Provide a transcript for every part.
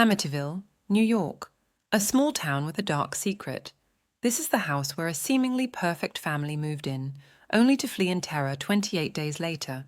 Amityville, New York, a small town with a dark secret. This is the house where a seemingly perfect family moved in, only to flee in terror 28 days later.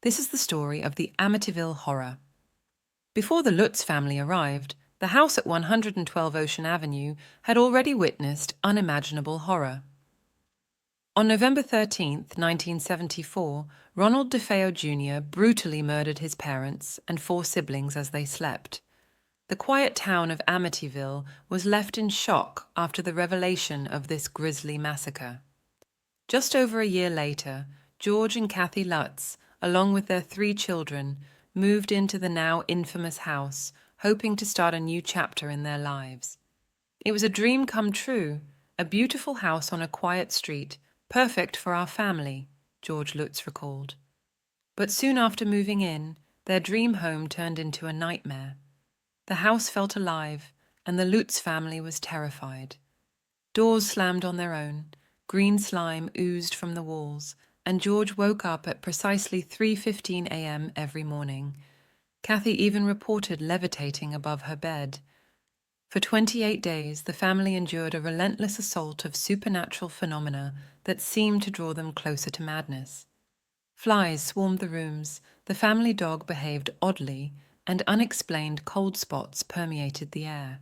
This is the story of the Amityville Horror. Before the Lutz family arrived, the house at 112 Ocean Avenue had already witnessed unimaginable horror. On November 13, 1974, Ronald DeFeo Jr. brutally murdered his parents and 4 siblings as they slept. The quiet town of Amityville was left in shock after the revelation of this grisly massacre. Just over a year later, George and Kathy Lutz, along with their 3 children, moved into the now infamous house, hoping to start a new chapter in their lives. It was a dream come true, a beautiful house on a quiet street, perfect for our family, George Lutz recalled. But soon after moving in, their dream home turned into a nightmare. The house felt alive, and the Lutz family was terrified. Doors slammed on their own, green slime oozed from the walls, and George woke up at precisely 3:15 a.m. every morning. Kathy even reported levitating above her bed. For 28 days, the family endured a relentless assault of supernatural phenomena that seemed to draw them closer to madness. Flies swarmed the rooms, the family dog behaved oddly, and unexplained cold spots permeated the air.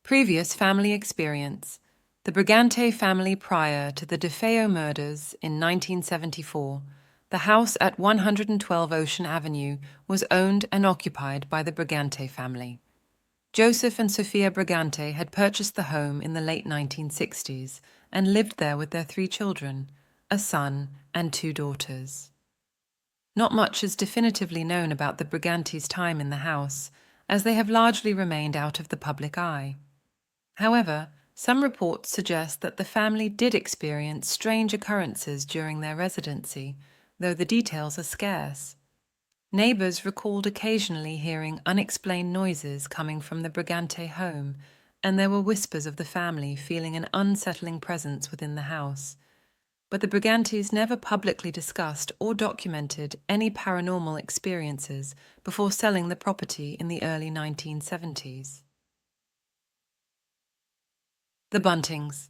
Previous family experience. The Brigante family prior to the DeFeo murders in 1974, the house at 112 Ocean Avenue was owned and occupied by the Brigante family. Joseph and Sophia Brigante had purchased the home in the late 1960s and lived there with their 3 children, a son and 2 daughters. Not much is definitively known about the Brigantes' time in the house, as they have largely remained out of the public eye. However, some reports suggest that the family did experience strange occurrences during their residency, though the details are scarce. Neighbors recalled occasionally hearing unexplained noises coming from the Brigante home, and there were whispers of the family feeling an unsettling presence within the house. But the Brigantes never publicly discussed or documented any paranormal experiences before selling the property in the early 1970s. The Buntings.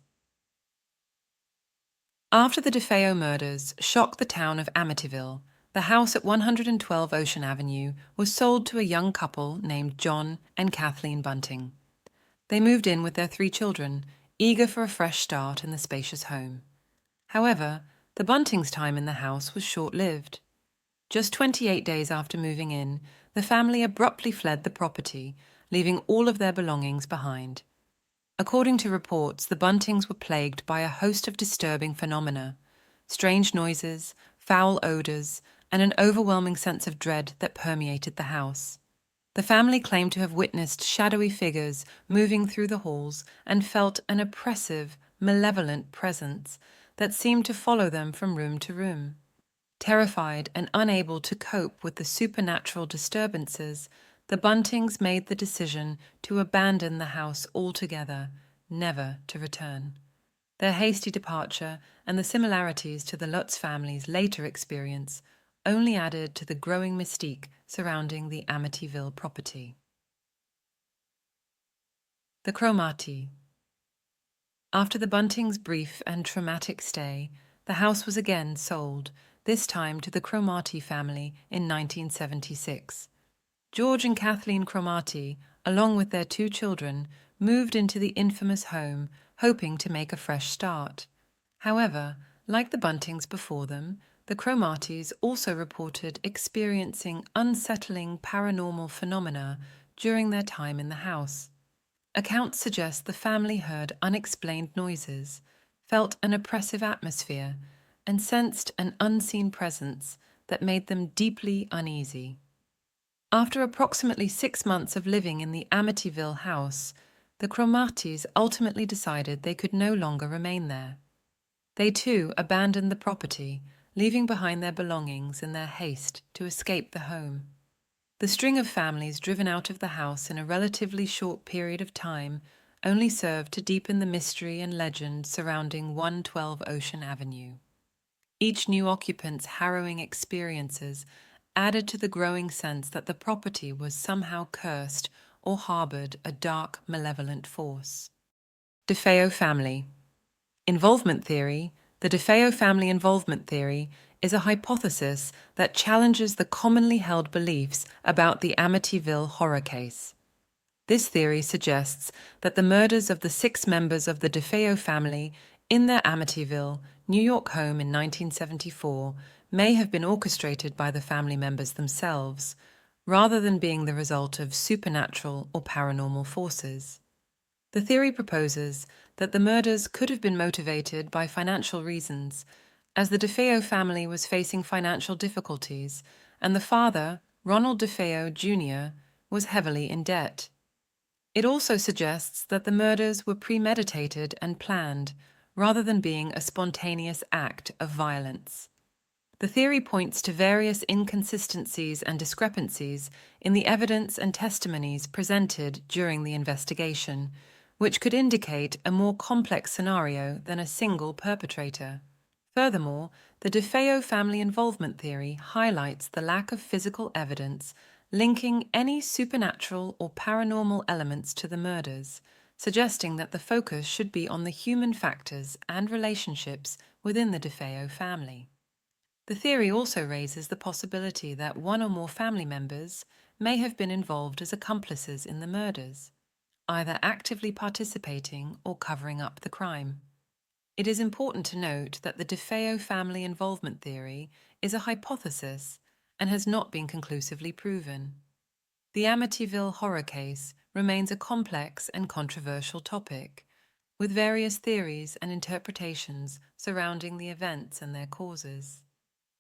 After the DeFeo murders shocked the town of Amityville, the house at 112 Ocean Avenue was sold to a young couple named John and Kathleen Bunting. They moved in with their 3 children, eager for a fresh start in the spacious home. However, the Buntings' time in the house was short-lived. Just 28 days after moving in, the family abruptly fled the property, leaving all of their belongings behind. According to reports, the Buntings were plagued by a host of disturbing phenomena: strange noises, foul odors, and an overwhelming sense of dread that permeated the house. The family claimed to have witnessed shadowy figures moving through the halls and felt an oppressive, malevolent presence that seemed to follow them from room to room. Terrified and unable to cope with the supernatural disturbances, the Buntings made the decision to abandon the house altogether, never to return. Their hasty departure and the similarities to the Lutz family's later experience only added to the growing mystique surrounding the Amityville property. The Cromartie. After the Buntings' brief and traumatic stay, the house was again sold, this time to the Cromartie family in 1976. George and Kathleen Cromartie, along with their 2 children, moved into the infamous home, hoping to make a fresh start. However, like the Buntings before them, the Cromarties also reported experiencing unsettling paranormal phenomena during their time in the house. Accounts suggest the family heard unexplained noises, felt an oppressive atmosphere, and sensed an unseen presence that made them deeply uneasy. After approximately 6 months of living in the Amityville house, the Cromarties ultimately decided they could no longer remain there. They too abandoned the property, leaving behind their belongings in their haste to escape the home. The string of families driven out of the house in a relatively short period of time only served to deepen the mystery and legend surrounding 112 Ocean Avenue. Each new occupant's harrowing experiences added to the growing sense that the property was somehow cursed or harbored a dark, malevolent force. DeFeo family. Involvement theory. The DeFeo family involvement theory is a hypothesis that challenges the commonly held beliefs about the Amityville horror case. This theory suggests that the murders of the 6 members of the DeFeo family in their Amityville, New York home in 1974 may have been orchestrated by the family members themselves, rather than being the result of supernatural or paranormal forces. The theory proposes that the murders could have been motivated by financial reasons, as the DeFeo family was facing financial difficulties and the father, Ronald DeFeo Jr., was heavily in debt. It also suggests that the murders were premeditated and planned, rather than being a spontaneous act of violence. The theory points to various inconsistencies and discrepancies in the evidence and testimonies presented during the investigation, which could indicate a more complex scenario than a single perpetrator. Furthermore, the DeFeo family involvement theory highlights the lack of physical evidence linking any supernatural or paranormal elements to the murders, suggesting that the focus should be on the human factors and relationships within the DeFeo family. The theory also raises the possibility that one or more family members may have been involved as accomplices in the murders, either actively participating or covering up the crime. It is important to note that the DeFeo family involvement theory is a hypothesis and has not been conclusively proven. The Amityville horror case remains a complex and controversial topic, with various theories and interpretations surrounding the events and their causes.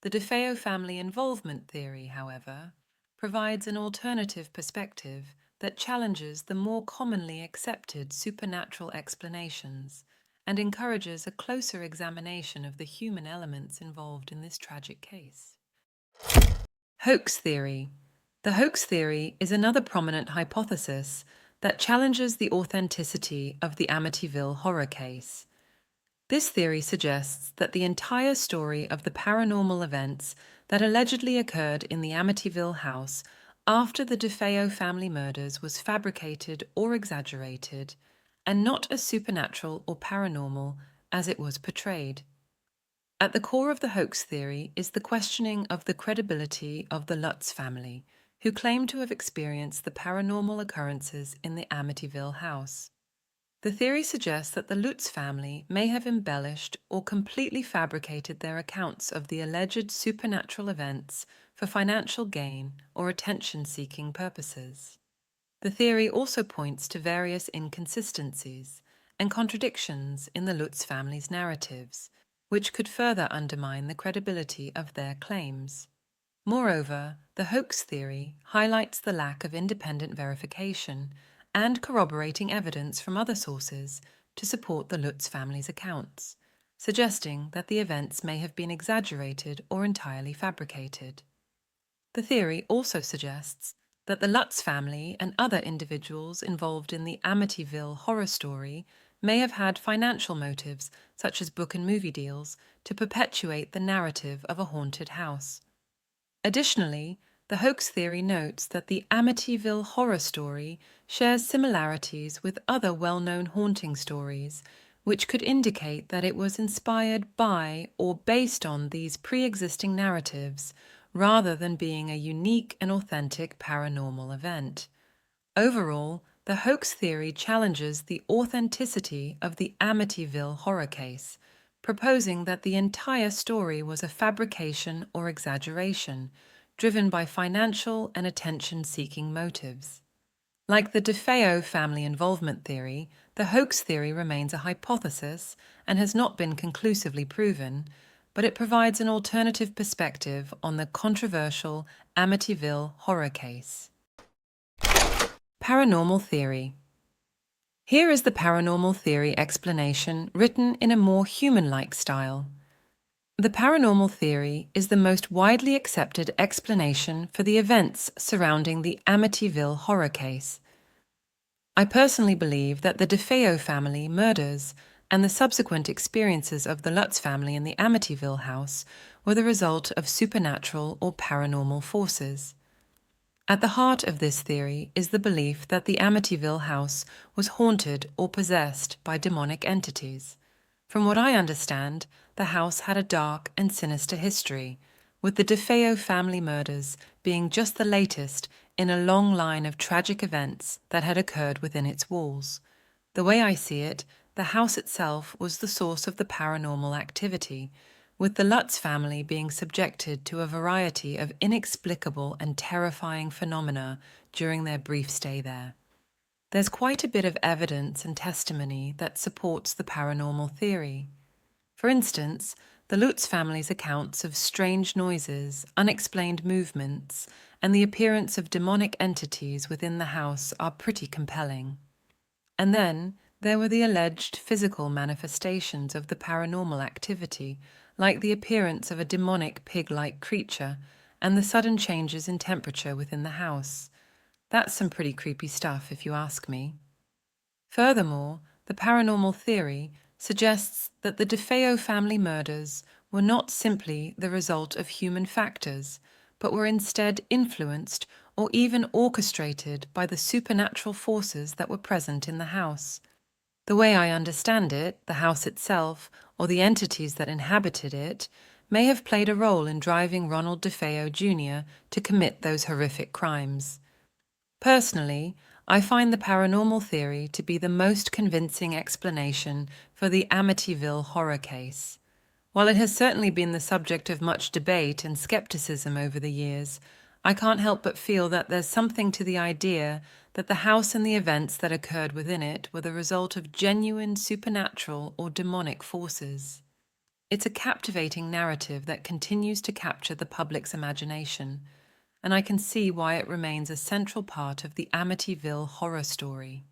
The DeFeo family involvement theory, however, provides an alternative perspective that challenges the more commonly accepted supernatural explanations and encourages a closer examination of the human elements involved in this tragic case. Hoax theory. The hoax theory is another prominent hypothesis that challenges the authenticity of the Amityville horror case. This theory suggests that the entire story of the paranormal events that allegedly occurred in the Amityville house after the DeFeo family murders was fabricated or exaggerated, and not as supernatural or paranormal as it was portrayed. At the core of the hoax theory is the questioning of the credibility of the Lutz family, who claim to have experienced the paranormal occurrences in the Amityville house. The theory suggests that the Lutz family may have embellished or completely fabricated their accounts of the alleged supernatural events for financial gain or attention-seeking purposes. The theory also points to various inconsistencies and contradictions in the Lutz family's narratives, which could further undermine the credibility of their claims. Moreover, the hoax theory highlights the lack of independent verification and corroborating evidence from other sources to support the Lutz family's accounts, suggesting that the events may have been exaggerated or entirely fabricated. The theory also suggests that the Lutz family and other individuals involved in the Amityville horror story may have had financial motives, such as book and movie deals, to perpetuate the narrative of a haunted house. Additionally, the hoax theory notes that the Amityville horror story shares similarities with other well-known haunting stories, which could indicate that it was inspired by or based on these pre-existing narratives, rather than being a unique and authentic paranormal event. Overall, the hoax theory challenges the authenticity of the Amityville horror case, proposing that the entire story was a fabrication or exaggeration, driven by financial and attention-seeking motives. Like the DeFeo family involvement theory, the hoax theory remains a hypothesis and has not been conclusively proven, but it provides an alternative perspective on the controversial Amityville horror case. Paranormal theory. Here is the paranormal theory explanation written in a more human-like style. The paranormal theory is the most widely accepted explanation for the events surrounding the Amityville horror case. I personally believe that the DeFeo family murders and the subsequent experiences of the Lutz family in the Amityville house were the result of supernatural or paranormal forces. At the heart of this theory is the belief that the Amityville house was haunted or possessed by demonic entities. From what I understand, the house had a dark and sinister history, with the DeFeo family murders being just the latest in a long line of tragic events that had occurred within its walls. The way I see it, the house itself was the source of the paranormal activity, with the Lutz family being subjected to a variety of inexplicable and terrifying phenomena during their brief stay there. There's quite a bit of evidence and testimony that supports the paranormal theory. For instance, the Lutz family's accounts of strange noises, unexplained movements, and the appearance of demonic entities within the house are pretty compelling. And then there were the alleged physical manifestations of the paranormal activity, like the appearance of a demonic pig-like creature and the sudden changes in temperature within the house. That's some pretty creepy stuff, if you ask me. Furthermore, the paranormal theory suggests that the DeFeo family murders were not simply the result of human factors, but were instead influenced or even orchestrated by the supernatural forces that were present in the house. The way I understand it, the house itself, or the entities that inhabited it, may have played a role in driving Ronald DeFeo Jr. to commit those horrific crimes. Personally, I find the paranormal theory to be the most convincing explanation for the Amityville horror case. While it has certainly been the subject of much debate and skepticism over the years, I can't help but feel that there's something to the idea that the house and the events that occurred within it were the result of genuine supernatural or demonic forces. It's a captivating narrative that continues to capture the public's imagination, and I can see why it remains a central part of the Amityville horror story.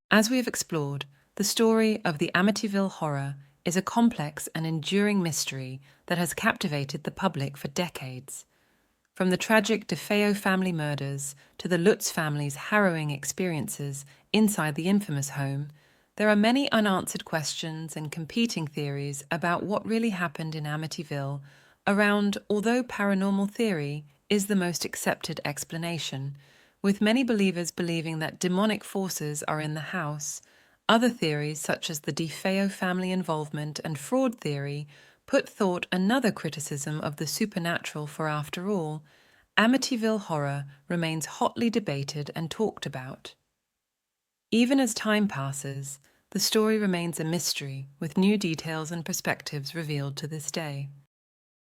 As we have explored, the story of the Amityville horror is a complex and enduring mystery that has captivated the public for decades. From the tragic DeFeo family murders to the Lutz family's harrowing experiences inside the infamous home, there are many unanswered questions and competing theories about what really happened in Amityville around, although paranormal theory is the most accepted explanation, with many believers believing that demonic forces are in the house. Other theories, such as the DeFeo family involvement and fraud theory, put forth another criticism of the supernatural, for after all, Amityville horror remains hotly debated and talked about. Even as time passes, the story remains a mystery, with new details and perspectives revealed to this day.